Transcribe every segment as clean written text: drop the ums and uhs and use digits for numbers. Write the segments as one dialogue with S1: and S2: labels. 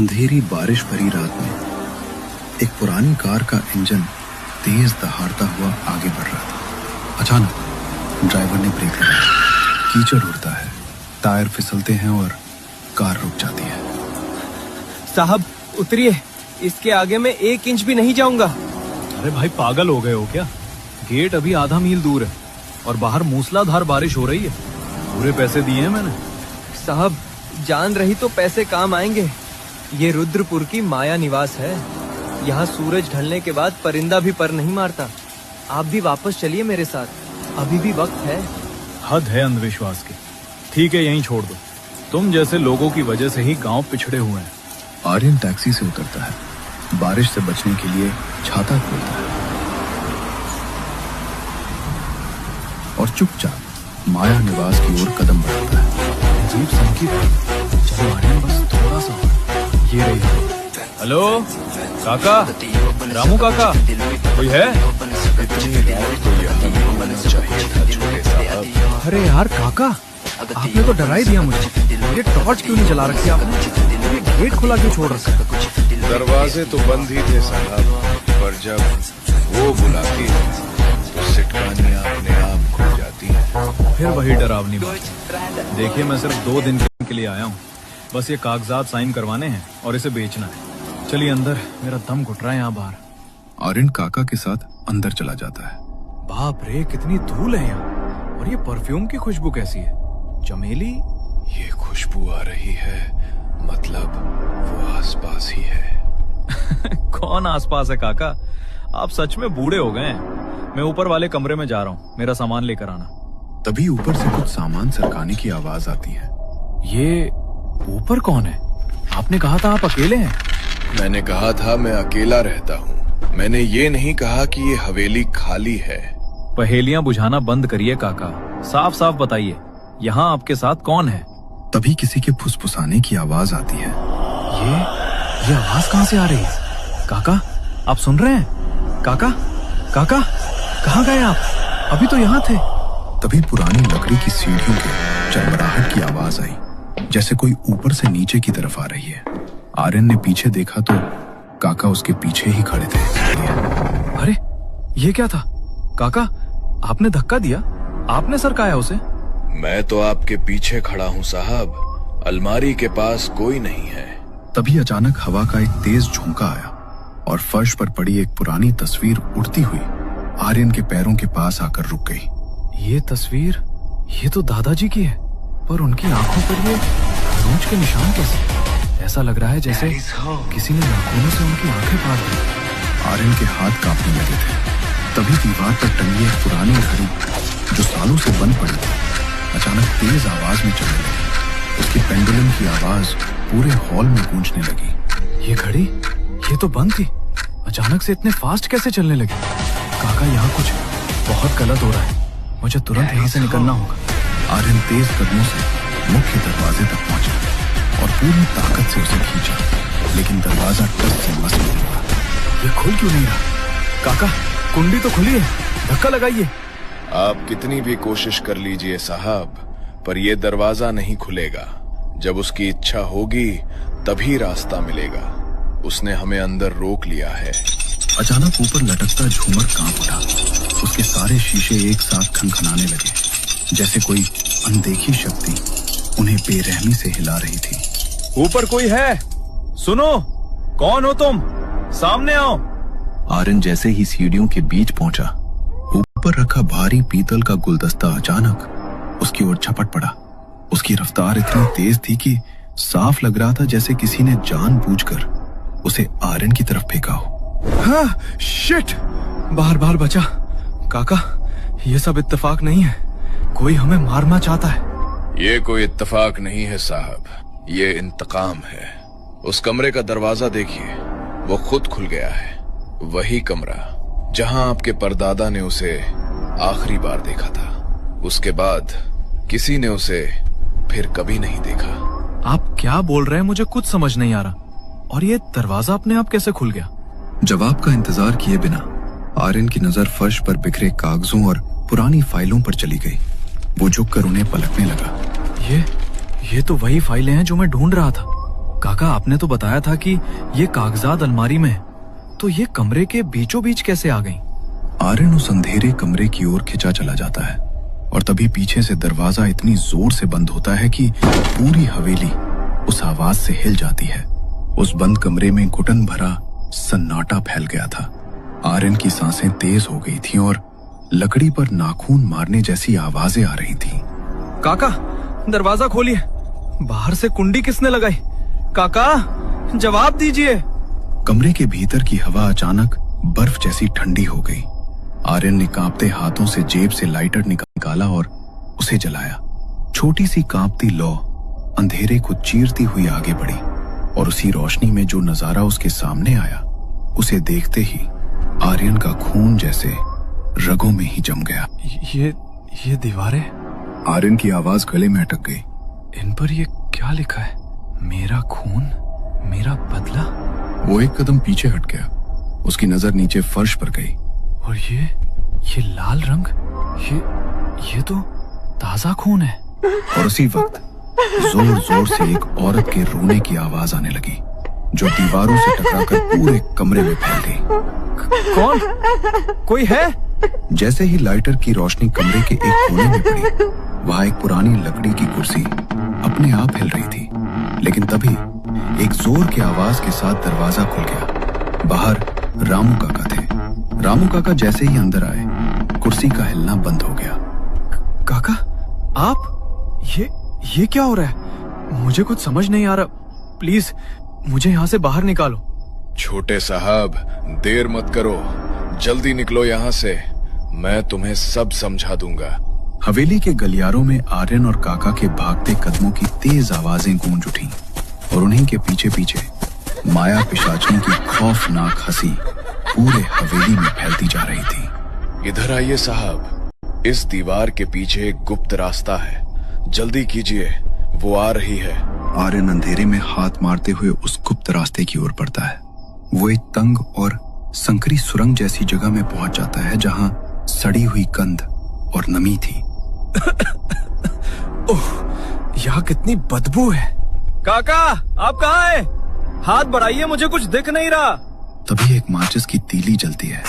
S1: अंधेरी बारिश भरी रात में एक पुरानी कार का इंजन तेज दहाड़ता हुआ आगे बढ़ रहा था। अचानक ड्राइवर ने ब्रेक लगाया। कीचड़ उड़ता है, टायर फिसलते हैं और कार रुक जाती है।
S2: साहब उतरिए, इसके आगे मैं 1 इंच भी नहीं जाऊंगा।
S3: अरे भाई पागल हो गए हो क्या? गेट अभी आधा मील दूर है और बाहर मूसलाधार बारिश हो रही है। पूरे पैसे दिए हैं मैंने।
S2: साहब जान रही तो पैसे काम आएंगे। ये रुद्रपुर की माया निवास है। यहाँ सूरज ढलने के बाद परिंदा भी पर नहीं मारता। आप भी वापस चलिए मेरे साथ, अभी भी वक्त है।
S3: हद है अंधविश्वास की। ठीक है यहीं छोड़ दो। तुम जैसे लोगों की वजह से ही गांव पिछड़े हुए हैं।
S1: आर्यन टैक्सी से उतरता है, बारिश से बचने के लिए छाता खोलता है और चुपचाप माया निवास की ओर कदम बढ़ाता है।
S3: अजीब संकेत। चलो आर्यन बस थोड़ा सा। ये रही। हेलो काका, रामू काका, कोई है? अरे यार काका, आपने तो डरा ही दिया मुझे। ये टॉर्च क्यों नहीं जला रखी आपने? ये गेट खुला क्यों छोड़ रखा है?
S4: दरवाजे तो बंद ही थे साहब, पर जब वो बुलाती है तो सिटकानियां अपने आप खुल जाती हैं।
S3: फिर वही डरावनी बात। देखिए मैं सिर्फ 2 दिन के लिए आया हूँ। बस ये कागजात साइन करवाने हैं और इसे बेचना है। चलिए अंदर, मेरा दम घुट रहा है यहाँ बाहर।
S1: आर्यन काका के साथ अंदर चला जाता है।
S3: बाप रे, कितनी धूल है यहाँ। और ये परफ्यूम की खुशबू कैसी है? चमेली?
S4: ये खुशबू आ रही है, मतलब वो आसपास ही है।
S3: कौन आसपास है काका? आप सच में बूढ़े हो गए हैं। मैं ऊपर वाले कमरे में जा रहा हूँ, मेरा सामान लेकर आना।
S1: तभी ऊपर से कुछ सामान सरकाने की आवाज आती है।
S3: ये ऊपर कौन है? आपने कहा था आप अकेले हैं।
S4: मैंने कहा था मैं अकेला रहता हूँ। मैंने ये नहीं कहा कि ये हवेली खाली है।
S3: पहेलियां बुझाना बंद करिए काका, साफ साफ बताइए, यहाँ आपके साथ कौन है?
S1: तभी किसी के फुसफुसाने की आवाज आती है।
S3: ये आवाज कहाँ से आ रही है? काका आप सुन रहे हैं? काका काका कहाँ गए आप? अभी तो यहाँ थे।
S1: तभी पुरानी लकड़ी की सीढ़ियों के चरमराहट की आवाज आई, जैसे कोई ऊपर से नीचे की तरफ आ रही है। आर्यन ने पीछे देखा तो काका उसके पीछे ही खड़े थे।
S3: अरे ये क्या था? काका आपने धक्का दिया? आपने सरकाया उसे?
S4: मैं तो आपके पीछे खड़ा हूँ साहब, अलमारी के पास कोई नहीं है।
S1: तभी अचानक हवा का एक तेज झोंका आया और फर्श पर पड़ी एक पुरानी तस्वीर उड़ती हुई आर्यन के पैरों के पास आकर रुक गई।
S3: ये तस्वीर, ये तो दादाजी की है, पर उनकी आंखों पर ये नोच के निशान कैसे? ऐसा लग रहा है जैसे किसी ने नाखूनों से उनकी आंखें फाड़ दी।
S1: आर्यन के हाथ कांपने लगे थे। तभी दीवार पर टंगी एक पुरानी घड़ी जो सालों से बंद पड़ी थी अचानक तेज आवाज में चलने लगी। उसकी पेंडुलम की आवाज पूरे हॉल में गूंजने लगी।
S3: ये घड़ी, ये तो बंद थी, अचानक से इतने फास्ट कैसे चलने लगी? काका यहाँ कुछ बहुत गलत हो रहा है, मुझे तुरंत यहाँ से निकलना होगा।
S1: आर्यन तेज कदमों से मुख्य दरवाजे तक पहुंचा और पूरी ताकत से उसे खींचा, लेकिन दरवाजा टस से मस नहीं हुआ।
S3: ये खुल क्यों नहीं रहा? काका कुंडी तो खुली है, धक्का लगाइए।
S4: आप कितनी भी कोशिश कर लीजिए साहब, पर यह दरवाजा नहीं खुलेगा। जब उसकी इच्छा होगी तभी रास्ता मिलेगा। उसने हमें अंदर रोक लिया है।
S1: अचानक ऊपर लटकता झूमर कांप उठा। उसके सारे शीशे एक साथ खनखनाने लगे, जैसे कोई अनदेखी शक्ति उन्हें बेरहमी से हिला रही थी।
S3: ऊपर कोई है? सुनो, कौन हो तुम? सामने आओ।
S1: आर्यन जैसे ही सीढ़ियों के बीच पहुंचा, ऊपर रखा भारी पीतल का गुलदस्ता अचानक उसकी ओर झपट पड़ा। उसकी रफ्तार इतनी तेज थी कि साफ लग रहा था जैसे किसी ने जानबूझकर उसे आर्यन की तरफ फेंका हो।
S3: हाँ, शिट! बार बचा। काका ये सब इत्तेफाक नहीं है, कोई हमें मारना चाहता है।
S4: ये कोई इत्तेफाक नहीं है साहब, ये इंतकाम है। उस कमरे का दरवाजा देखिए, वो खुद खुल गया है। वही कमरा जहां आपके परदादा ने उसे आखिरी बार देखा था। उसके बाद किसी ने उसे फिर कभी नहीं देखा।
S3: आप क्या बोल रहे हैं? मुझे कुछ समझ नहीं आ रहा। और ये दरवाजा अपने आप कैसे खुल गया?
S1: जवाब का इंतजार किए बिना आर्यन की नजर फर्श पर बिखरे कागजों और पुरानी फाइलों पर चली गई। वो झुककर उन्हें पलटने लगा।
S3: ये तो वही फाइलें हैं जो मैं ढूंढ रहा था। काका, आपने तो बताया था कि ये कागजात अलमारी में है, तो ये कमरे के बीचों बीच कैसे आ गई?
S1: आर्यन उस अंधेरे कमरे की ओर खिंचा चला जाता है और तभी पीछे से दरवाजा इतनी जोर से बंद होता है कि पूरी हवेली उस आवाज से हिल जाती है। उस बंद कमरे में घुटन भरा सन्नाटा फैल गया था। आर्यन की सांसें तेज हो गई थीं और लकड़ी पर नाखून मारने जैसी आवाजें आ रही थीं।
S3: काका, दरवाजा खोलिए। बाहर से कुंडी किसने लगाई? काका, जवाब दीजिए।
S1: कमरे के भीतर की हवा अचानक बर्फ जैसी ठंडी हो गई। आर्यन ने कांपते हाथों से जेब से लाइटर निकाला और उसे जलाया। छोटी सी कांपती लौ अंधेरे को चीरती हुई आगे बढ़ी और उसी रोशनी में जो नजारा उसके सामने आया, उसे देखते ही आर्यन का खून जैसे रगों में ही जम गया।
S3: ये दीवारें?
S1: आर्यन की आवाज गले में अटक गई।
S3: इन पर ये क्या लिखा है? मेरा खून, मेरा बदला।
S1: वो एक कदम पीछे हट गया। उसकी नजर नीचे फर्श पर गई।
S3: और ये लाल रंग, ये तो ताजा खून है।
S1: और उसी वक्त जोर जोर से एक औरत के रोने की आवाज आने लगी, जो दीवारों से टकराकर पूरे कमरे में फैल गई।
S3: कौन? कोई है?
S1: जैसे ही लाइटर की रोशनी कमरे के एक कोने में पड़ी, वहां एक पुरानी लकड़ी की कुर्सी अपने आप हिल रही थी। लेकिन तभी एक जोर की आवाज के साथ दरवाजा खुल गया। बाहर रामू काका थे। रामू काका जैसे ही अंदर आए, कुर्सी का हिलना बंद हो गया।
S3: काका, आप? ये क्या हो रहा है? मुझे कुछ समझ नहीं आ रहा। प्लीज मुझे यहाँ से बाहर निकालो।
S4: छोटे साहब, देर मत करो, जल्दी निकलो यहाँ से। मैं तुम्हें सब समझा दूंगा।
S1: हवेली के गलियारों में आर्यन और काका के भागते कदमों की तेज आवाजें गूंज उठी और उन्हीं के पीछे पीछे माया पिशाचनी की खौफनाक हंसी पूरे हवेली में फैलती जा रही थी।
S4: इधर आइए साहब, इस दीवार के पीछे एक गुप्त रास्ता है, जल्दी कीजिए, वो आ रही है।
S1: आर्यन अंधेरे में हाथ मारते हुए उस गुप्त रास्ते की ओर बढ़ता है। वो एक तंग और संकरी सुरंग जैसी जगह में पहुंच जाता है, जहां सड़ी हुई गंध और नमी थी।
S3: ओह, यहाँ कितनी बदबू है। काका, आप कहाँ हैं? हाथ बढ़ाइए, मुझे कुछ दिख नहीं रहा।
S1: तभी एक माचिस की तीली जलती है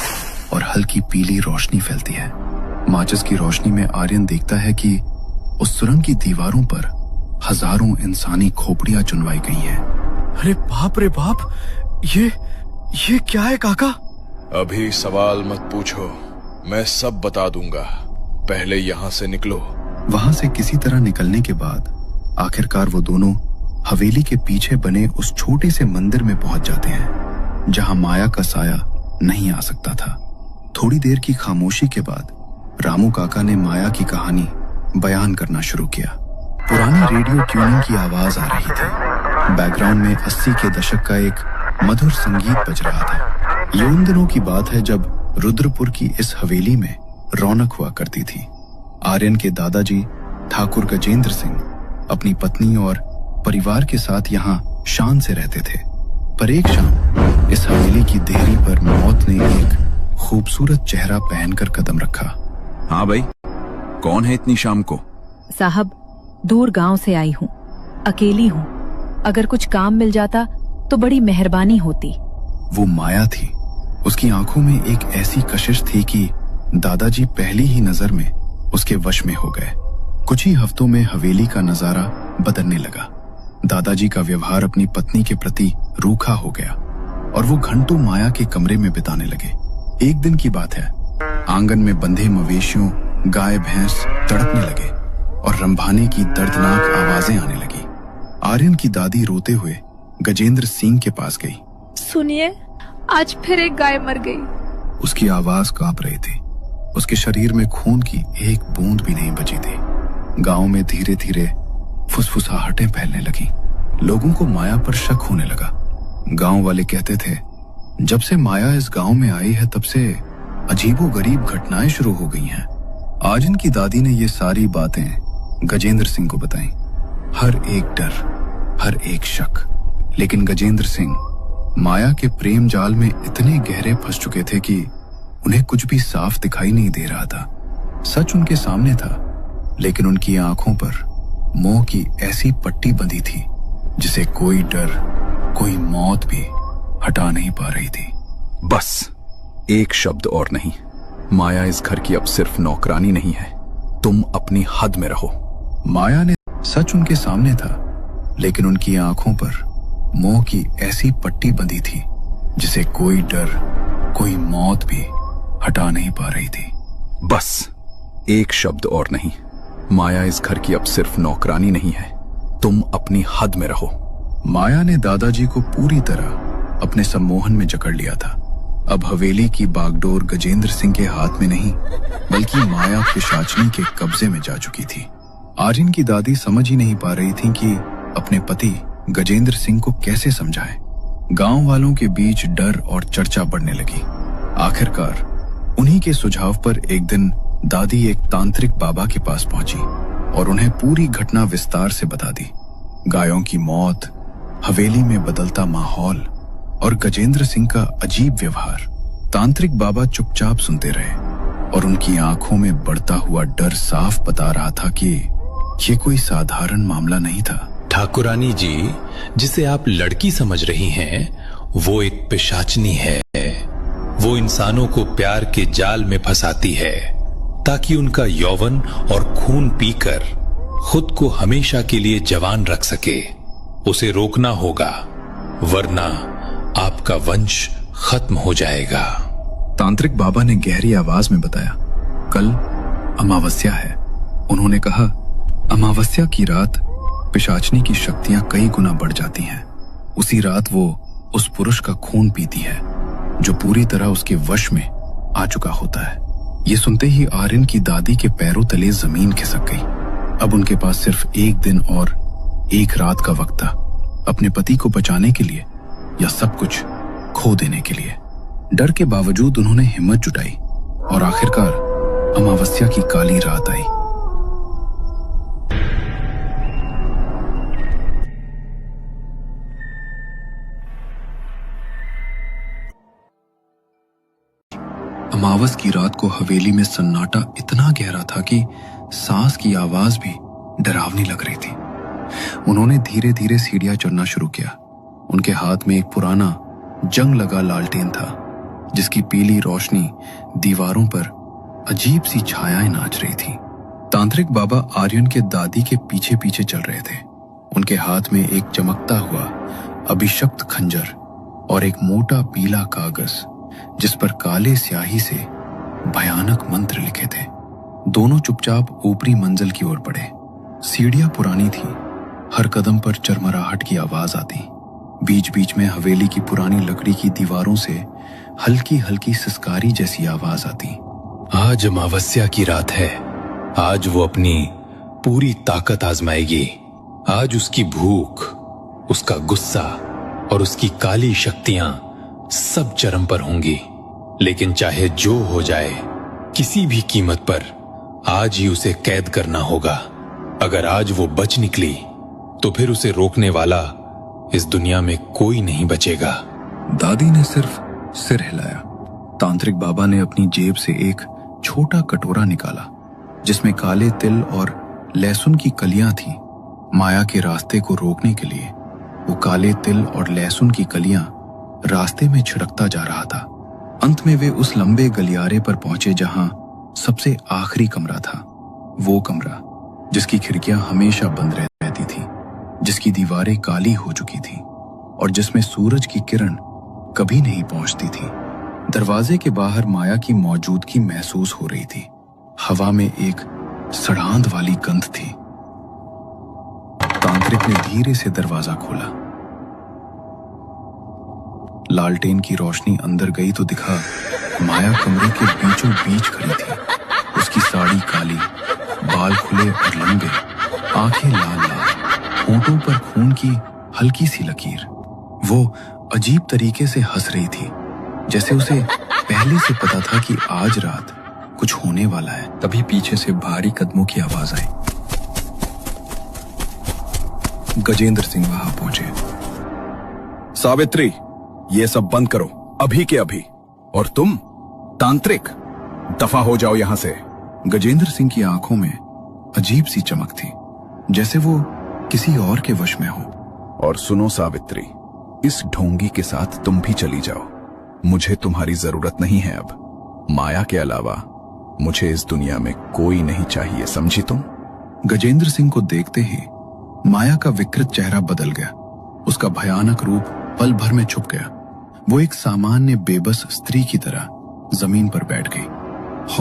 S1: और हल्की पीली रोशनी फैलती है। माचिस की रोशनी में आर्यन देखता है कि उस सुरंग की दीवारों पर हजारों इंसानी खोपड़ियां चुनवाई गई हैं।
S3: अरे बाप रे बाप, ये क्या है काका?
S4: अभी सवाल मत पूछो, मैं सब बता दूंगा, पहले यहाँ से निकलो।
S1: वहां से किसी तरह निकलने के बाद आखिरकार वो दोनों हवेली के पीछे बने उस छोटे से मंदिर में पहुंच जाते हैं, जहां माया का साया नहीं आ सकता था। थोड़ी देर की खामोशी के बाद रामू काका ने माया की कहानी बयान करना शुरू किया। पुरानी रेडियो ट्यूनिंग की आवाज आ रही थी। बैकग्राउंड में 80 के दशक का एक मधुर संगीत बज रहा था। ये उन दिनों की बात है जब रुद्रपुर की इस हवेली में रौनक हुआ करती थी। आर्यन के दादाजी ठाकुर गजेंद्र सिंह अपनी पत्नी और परिवार के साथ यहाँ शान से रहते थे। पर एक शाम इस हवेली की देहरी पर मौत ने एक खूबसूरत चेहरा पहनकर कदम रखा।
S5: हाँ भाई, कौन है इतनी शाम को?
S6: साहब, दूर गांव से आई हूँ, अकेली हूँ। अगर कुछ काम मिल जाता तो बड़ी मेहरबानी होती।
S1: वो माया थी। उसकी आंखों में एक ऐसी कशिश थी कि दादाजी पहली ही नजर में उसके वश में हो गए। कुछ ही हफ्तों में हवेली का नजारा बदलने लगा। दादाजी का व्यवहार अपनी पत्नी के प्रति रूखा हो गया और वो घंटों माया के कमरे में बिताने लगे। एक दिन की बात है, आंगन में बंधे मवेशियों, गाय भैंस तड़पने लगे और रंभाने की दर्दनाक आवाजें आने लगी। आर्यन की दादी रोते हुए गजेंद्र सिंह के पास गई।
S7: सुनिए, आज फिर एक गाय मर गई।
S1: उसकी आवाज कांप रही थी। उसके शरीर में खून की एक बूंद भी नहीं बची थी। गांव में धीरे धीरे फुसफुसाहटें फैलने लगी। लोगों को माया पर शक होने लगा। गांव वाले कहते थे, जब से माया इस गांव में आई है तब से अजीबोगरीब घटनाएं शुरू हो गई हैं। आर्यन की दादी ने ये सारी बातें गजेंद्र सिंह को बताई। हर एक डर, हर एक शक। लेकिन गजेंद्र सिंह माया के प्रेम जाल में इतने गहरे फंस चुके थे कि उन्हें कुछ भी साफ दिखाई नहीं दे रहा था। सच उनके सामने था, लेकिन उनकी आंखों पर मोह की ऐसी पट्टी बंधी थी जिसे कोई डर, कोई मौत भी हटा नहीं पा रही थी।
S5: बस एक शब्द और नहीं। माया इस घर की अब सिर्फ नौकरानी नहीं है, तुम अपनी हद में रहो।
S1: माया ने सच उनके सामने था, लेकिन उनकी आंखों पर मोह की ऐसी पट्टी बंधी थी जिसे कोई डर, कोई मौत भी हटा नहीं पा रही थी।
S5: बस एक शब्द और नहीं। माया इस घर की अब सिर्फ नौकरानी नहीं है, तुम अपनी हद में रहो।
S1: माया ने दादाजी को पूरी तरह अपने सम्मोहन में जकड़ लिया था। अब हवेली की बागडोर गजेंद्र सिंह के हाथ में नहीं, बल्कि माया पिशाचनी के कब्जे में जा चुकी थी। आर्यन की दादी समझ ही नहीं पा रही थी कि अपने पति गजेंद्र सिंह को कैसे समझाएं। गांव वालों के बीच डर और चर्चा बढ़ने लगी। आखिरकार उन्हीं के सुझाव पर एक दिन दादी एक तांत्रिक बाबा के पास पहुंची और उन्हें पूरी घटना विस्तार से बता दी। गायों की मौत, हवेली में बदलता माहौल और गजेंद्र सिंह का अजीब व्यवहार। तांत्रिक बाबा चुपचाप सुनते रहे और उनकी आंखों में बढ़ता हुआ डर साफ बता रहा था कि ये कोई साधारण मामला नहीं था।
S8: ठाकुरानी जी, जिसे आप लड़की समझ रही हैं, वो एक पिशाचनी है। वो इंसानों को प्यार के जाल में फंसाती है ताकि उनका यौवन और खून पीकर खुद को हमेशा के लिए जवान रख सके। उसे रोकना होगा, वरना आपका वंश खत्म हो जाएगा।
S1: तांत्रिक बाबा ने गहरी आवाज में बताया, कल अमावस्या है। उन्होंने कहा, अमावस्या की रात पिशाचनी की शक्तियां कई गुना बढ़ जाती हैं। उसी रात वो उस पुरुष का खून पीती है जो पूरी तरह उसके वश में आ चुका होता है। ये सुनते ही आर्यन की दादी के पैरों तले जमीन खिसक गई। अब उनके पास सिर्फ एक दिन और एक रात का वक्त था, अपने पति को बचाने के लिए या सब कुछ खो देने के लिए। डर के बावजूद उन्होंने हिम्मत जुटाई और आखिरकार अमावस्या की काली रात आई। अमावस की रात को हवेली में सन्नाटा इतना गहरा था कि सांस की आवाज भी डरावनी लग रही थी। उन्होंने धीरे धीरे सीढ़ियां चढ़ना शुरू किया। उनके हाथ में एक पुराना जंग लगा लालटेन था, जिसकी पीली रोशनी दीवारों पर अजीब सी छायाएं नाच रही थी। तांत्रिक बाबा आर्यन के दादी के पीछे पीछे चल रहे थे। उनके हाथ में एक चमकता हुआ अभिशप्त खंजर और एक मोटा पीला कागज जिस पर काले स्याही से भयानक मंत्र लिखे थे। दोनों चुपचाप ऊपरी मंजिल की ओर बढ़े। सीढ़ियां पुरानी थी, हर कदम पर चरमराहट की आवाज आती। बीच बीच में हवेली की पुरानी लकड़ी की दीवारों से हल्की हल्की सिसकारी जैसी आवाज आती।
S8: आज अमावस्या की रात है। आज वो अपनी पूरी ताकत आजमाएगी। आज उसकी भूख, उसका गुस्सा और उसकी काली शक्तियां सब चरम पर होंगी। लेकिन चाहे जो हो जाए, किसी भी कीमत पर आज ही उसे कैद करना होगा। अगर आज वो बच निकली तो फिर उसे रोकने वाला इस दुनिया में कोई नहीं बचेगा।
S1: दादी ने सिर्फ सिर हिलाया। तांत्रिक बाबा ने अपनी जेब से एक छोटा कटोरा निकाला जिसमें काले तिल और लहसुन की कलियां थीं। माया के रास्ते को रोकने के लिए वो काले तिल और लहसुन की कलियां रास्ते में छिड़कता जा रहा था। अंत में वे उस लंबे गलियारे पर पहुंचे जहां सबसे आखिरी कमरा था। वो कमरा जिसकी खिड़कियां हमेशा बंद रहती थी, जिसकी दीवारें काली हो चुकी थी और जिसमें सूरज की किरण कभी नहीं पहुंचती थी। दरवाजे के बाहर माया की मौजूदगी महसूस हो रही थी। हवा में एक सड़ांध वाली गंध थी। तांत्रिक ने धीरे से दरवाजा खोला। लालटेन की रोशनी अंदर गई तो दिखा माया कमरे के बीचों बीच खड़ी थी। उसकी साड़ी काली, बाल खुले और लंबे, आंखें लाल लाल, होंठों पर खून की हल्की सी लकीर। वो अजीब तरीके से हंस रही थी, जैसे उसे पहले से पता था कि आज रात कुछ होने वाला है। तभी पीछे से भारी कदमों की आवाज आई। गजेंद्र सिंह वहां पहुंचे।
S5: सावित्री, ये सब बंद करो, अभी के अभी। और तुम तांत्रिक, दफा हो जाओ यहां से।
S1: गजेंद्र सिंह की आंखों में अजीब सी चमक थी, जैसे वो किसी और के वश में हो।
S5: और सुनो सावित्री, इस ढोंगी के साथ तुम भी चली जाओ। मुझे तुम्हारी जरूरत नहीं है अब। माया के अलावा मुझे इस दुनिया में कोई नहीं चाहिए, समझी तुम?
S1: गजेंद्र सिंह को देखते ही माया का विकृत चेहरा बदल गया। उसका भयानक रूप पल भर में छुप गया। वो एक सामान्य बेबस स्त्री की तरह जमीन पर बैठ गई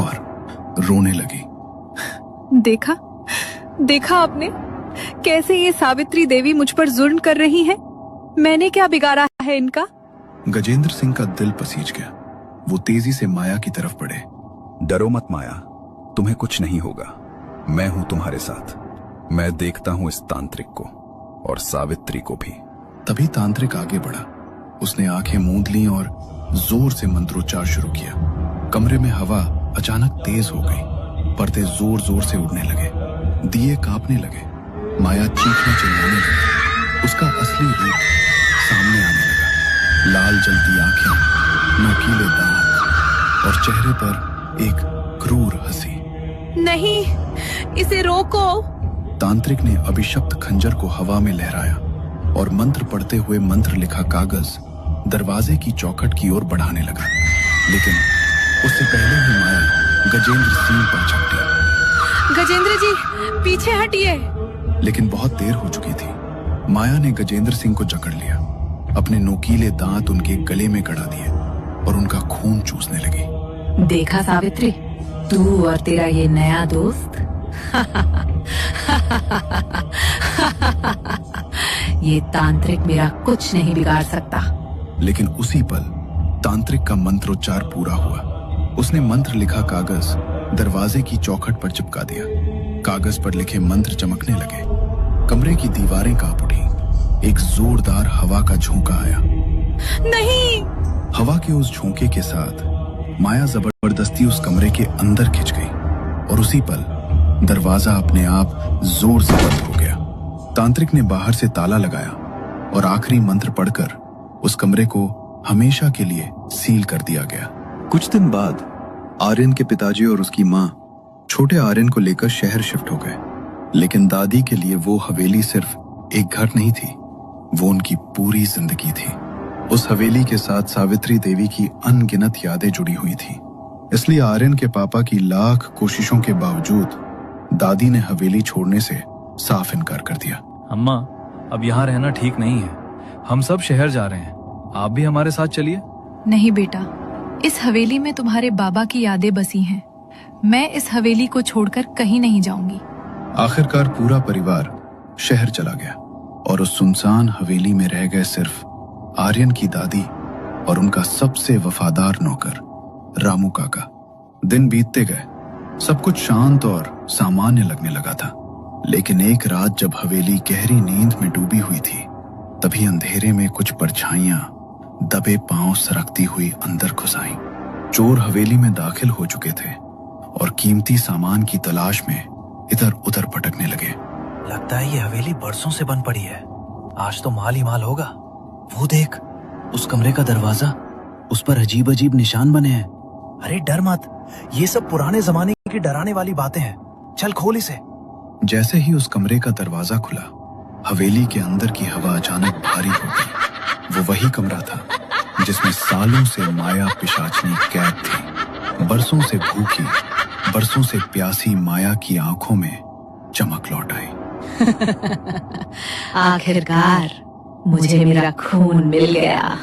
S1: और रोने लगी।
S7: देखा देखा आपने कैसे ये सावित्री देवी मुझ पर जुल्म कर रही है? मैंने क्या बिगाड़ा है इनका?
S1: गजेंद्र सिंह का दिल पसीज गया। वो तेजी से माया की तरफ बढ़े।
S5: डरो मत माया, तुम्हें कुछ नहीं होगा। मैं हूं तुम्हारे साथ। मैं देखता हूं इस तांत्रिक को और सावित्री को भी।
S1: तभी तांत्रिक आगे बढ़ा। उसने आंखें मूंद ली और जोर से मंत्रोच्चार शुरू किया। कमरे में हवा अचानक तेज हो गई। पर्दे जोर जोर से उड़ने लगे। दिए कांपने लगे। माया चीखने चिल्लाने लगी। उसका असली रूप सामने आने लगा। लाल जलती आंखें, नोकीले दांत और चेहरे पर एक क्रूर हंसी।
S7: नहीं, इसे रोको।
S1: तांत्रिक ने अभिशप्त खंजर को हवा में लहराया और मंत्र पढ़ते हुए मंत्र लिखा कागज दरवाजे की चौखट की ओर बढ़ाने लगा। लेकिन उससे पहले ही माया गजेंद्र सिंह पर झपटी।
S7: गजेंद्र जी, पीछे हटिए।
S1: लेकिन बहुत देर हो चुकी थी। माया ने गजेंद्र सिंह को जकड़ लिया। अपने नोकीले दांत उनके गले में गड़ा दिए और उनका खून चूसने लगी।
S6: देखा सावित्री, तू और तेरा ये नया दोस्त ये तांत्रिक मेरा कुछ नहीं बिगाड़ सकता।
S1: लेकिन उसी पल तांत्रिक का मंत्रोच्चार पूरा हुआ। उसने मंत्र लिखा कागज दरवाजे की चौखट पर चिपका दिया। कागज पर लिखे मंत्र चमकने लगे। कमरे की दीवारें कांप उठी। एक जोरदार हवा का झोंका आया।
S7: नहीं!
S1: हवा के उस झोंके के साथ माया जबरदस्ती उस कमरे के अंदर खिंच गई और उसी पल दरवाजा अपने आप जोर से बंद हो गया। तांत्रिक ने बाहर से ताला लगाया और आखिरी मंत्र पढ़कर उस कमरे को हमेशा के लिए सील कर दिया गया। कुछ दिन बाद आर्यन के पिताजी और उसकी माँ छोटे आर्यन को लेकर शहर शिफ्ट हो गए। लेकिन दादी के लिए वो हवेली सिर्फ एक घर नहीं थी, वो उनकी पूरी जिंदगी थी। उस हवेली के साथ सावित्री देवी की अनगिनत यादें जुड़ी हुई थी। इसलिए आर्यन के पापा की लाख कोशिशों के बावजूद दादी ने हवेली छोड़ने से साफ इनकार कर दिया।
S3: अम्मा, अब यहाँ रहना ठीक नहीं है। हम सब शहर जा रहे हैं, आप भी हमारे साथ चलिए।
S7: नहीं बेटा, इस हवेली में तुम्हारे बाबा की यादें बसी हैं। मैं इस हवेली को छोड़कर कहीं नहीं जाऊंगी।
S1: आखिरकार पूरा परिवार शहर चला गया और उस सुनसान हवेली में रह गए सिर्फ आर्यन की दादी और उनका सबसे वफादार नौकर रामू काका। दिन बीतते गए। सब कुछ शांत और सामान्य लगने लगा था। लेकिन एक रात जब हवेली गहरी नींद में डूबी हुई थी, तभी अंधेरे में कुछ परछाइयां दबे पांव सरकती हुई अंदर घुस आईं। चोर हवेली में दाखिल हो चुके थे और कीमती सामान की तलाश में इधर उधर भटकने लगे।
S9: लगता है ये हवेली बरसों से बंद पड़ी है। आज तो माल ही माल होगा। वो देख, उस कमरे का दरवाजा, उस पर अजीब अजीब निशान बने हैं। अरे डर मत, ये सब पुराने जमाने की डराने वाली बातें हैं। चल खोल इसे।
S1: जैसे ही उस कमरे का दरवाजा खुला, हवेली के अंदर की हवा अचानक भारी हो गई। वो वही कमरा था जिसमें सालों से माया पिशाचनी कैद थी। बरसों से भूखी, बरसों से प्यासी माया की आंखों में चमक लौट आई।
S6: आखिरकार मुझे मेरा खून मिल गया।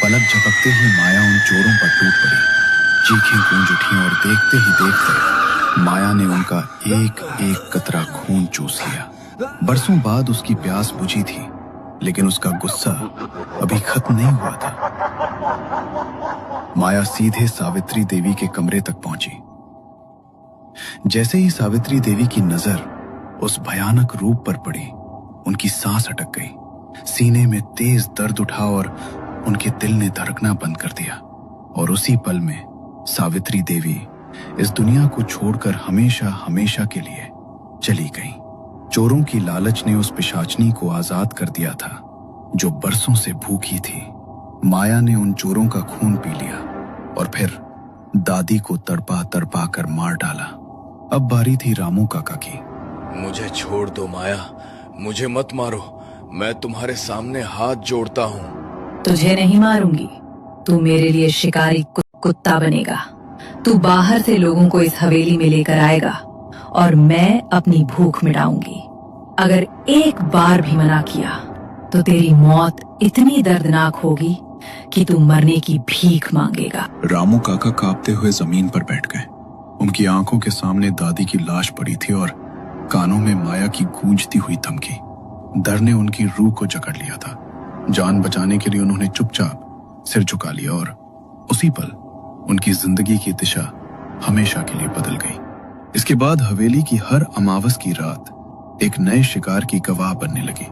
S1: पलक झपकते ही माया उन चोरों पर टूट पड़ी। चीखें गूंज उठी और देखते ही देखते माया ने उनका एक एक कतरा खून चूस लिया। बरसों बाद उसकी प्यास बुझी थी, लेकिन उसका गुस्सा अभी खत्म नहीं हुआ था। माया सीधे सावित्री देवी के कमरे तक पहुंची। जैसे ही सावित्री देवी की नजर उस भयानक रूप पर पड़ी, उनकी सांस अटक गई। सीने में तेज दर्द उठा और उनके दिल ने धड़कना बंद कर दिया। और उसी पल में सावित्री देवी इस दुनिया को छोड़कर हमेशा हमेशा के लिए चली गई। चोरों की लालच ने उस पिशाचनी को आजाद कर दिया था जो बरसों से भूखी थी। माया ने उन चोरों का खून पी लिया और फिर दादी को तड़पा तड़पा कर मार डाला। अब बारी थी रामू काका की।
S4: मुझे छोड़ दो माया, मुझे मत मारो, मैं तुम्हारे सामने हाथ जोड़ता हूँ।
S6: तुझे नहीं मारूंगी, तू मेरे लिए शिकारी कुत्ता बनेगा। तू बाहर से लोगों को इस हवेली में लेकर आएगा और मैं अपनी भूख मिटाऊंगी। अगर एक बार भी मना किया तो तेरी मौत इतनी दर्दनाक होगी कि तू मरने की भीख मांगेगा।
S1: रामू काका कांपते हुए जमीन पर बैठ गए। उनकी आंखों के सामने दादी की लाश पड़ी थी और कानों में माया की गूंजती हुई धमकी। डर ने उनकी रूह को जकड़ लिया था। जान बचाने के लिए उन्होंने चुपचाप सिर झुका लिया और उसी पल उनकी जिंदगी की दिशा हमेशा के लिए बदल गई। इसके बाद हवेली की हर अमावस की रात एक नए शिकार की गवाह बनने लगी।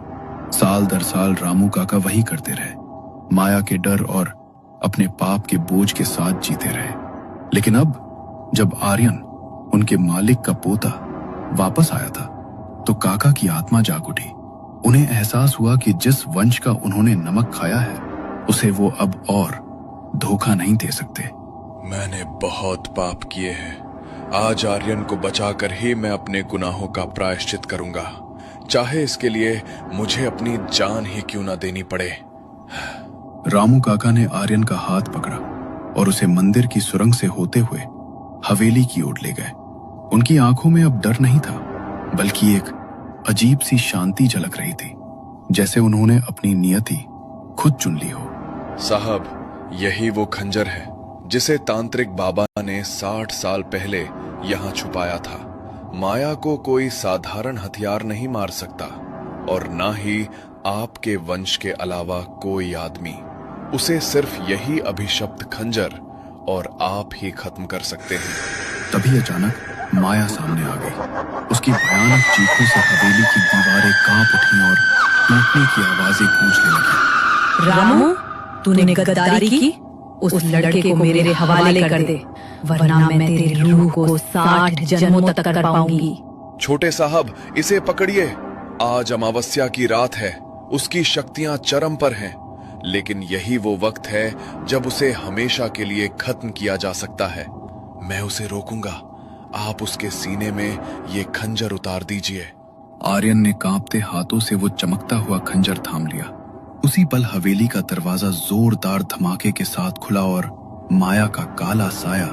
S1: साल दर साल रामू काका वही करते रहे, माया के डर और अपने पाप के बोझ के साथ जीते रहे। लेकिन अब जब आर्यन, उनके मालिक का पोता, वापस आया था तो काका की आत्मा जाग उठी। उन्हें एहसास हुआ कि जिस वंश का उन्होंने नमक खाया है उसे वो अब और धोखा नहीं दे सकते।
S4: मैंने बहुत पाप किए हैं, आज आर्यन को बचाकर ही मैं अपने गुनाहों का प्रायश्चित करूंगा, चाहे इसके लिए मुझे अपनी जान ही क्यों ना देनी पड़े।
S1: रामू काका ने आर्यन का हाथ पकड़ा और उसे मंदिर की सुरंग से होते हुए हवेली की ओर ले गए। उनकी आंखों में अब डर नहीं था, बल्कि एक अजीब सी शांति झलक रही थी, जैसे उन्होंने अपनी नियति खुद चुन ली हो।
S4: साहब, यही वो खंजर है जिसे तांत्रिक बाबा ने 60 साल पहले यहाँ छुपाया था। माया को कोई साधारण हथियार नहीं मार सकता और ना ही आपके वंश के अलावा कोई आदमी। उसे सिर्फ यही अभिशप्त खंजर और आप ही खत्म कर सकते हैं।
S1: तभी अचानक माया सामने आ गई। उसकी भयानक चीखों से हवेली की दीवारें कांप उठी और टूटने की आवाजें गूंजने लगी।
S6: रामू, तूने गद्दारी की? उस लड़के को मेरे हवाले कर दे, वरना मैं तेरी रूह को 60 जन्मों तक कर पाऊंगी।
S4: छोटे साहब, इसे पकड़िए। आज अमावस्या की रात है, उसकी शक्तियां चरम पर हैं, लेकिन यही वो वक्त है जब उसे हमेशा के लिए खत्म किया जा सकता है। मैं उसे रोकूंगा, आप उसके सीने में ये खंजर उतार दीजिए।
S1: आर्यन ने कांपते हाथों से वो चमकता हुआ खंजर थाम लिया। उसी पल हवेली का दरवाजा जोरदार धमाके के साथ खुला और माया का काला साया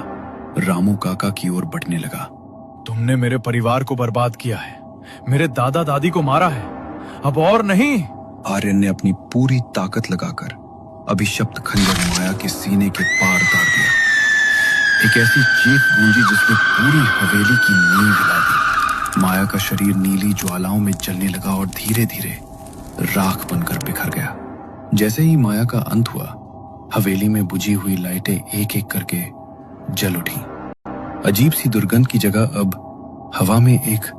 S1: रामू काका की ओर बढ़ने लगा।
S3: तुमने मेरे परिवार को बर्बाद किया है, मेरे दादा दादी को मारा है, अब और नहीं।
S1: आर्यन ने अपनी पूरी ताकत लगाकर अभिशप्त खंजर माया के सीने के पार उतार दिया। एक ऐसी चीख गूंजी जिसने पूरी हवेली की नींव हिला दी। माया का शरीर नीली ज्वालाओं में जलने लगा और धीरे धीरे राख बनकर बिखर गया। जैसे ही माया का अंत हुआ, हवेली में बुझी हुई लाइटें एक एक करके जल उठी। अजीब सी दुर्गंध की जगह अब हवा में एक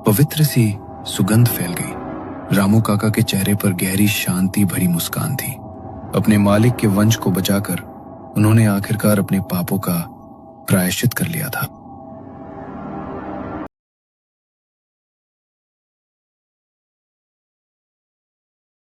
S1: पवित्र सी सुगंध फैल गई। रामू काका के चेहरे पर गहरी शांति भरी मुस्कान थी। अपने मालिक के वंश को बचाकर उन्होंने आखिरकार अपने पापों का प्रायश्चित कर लिया था।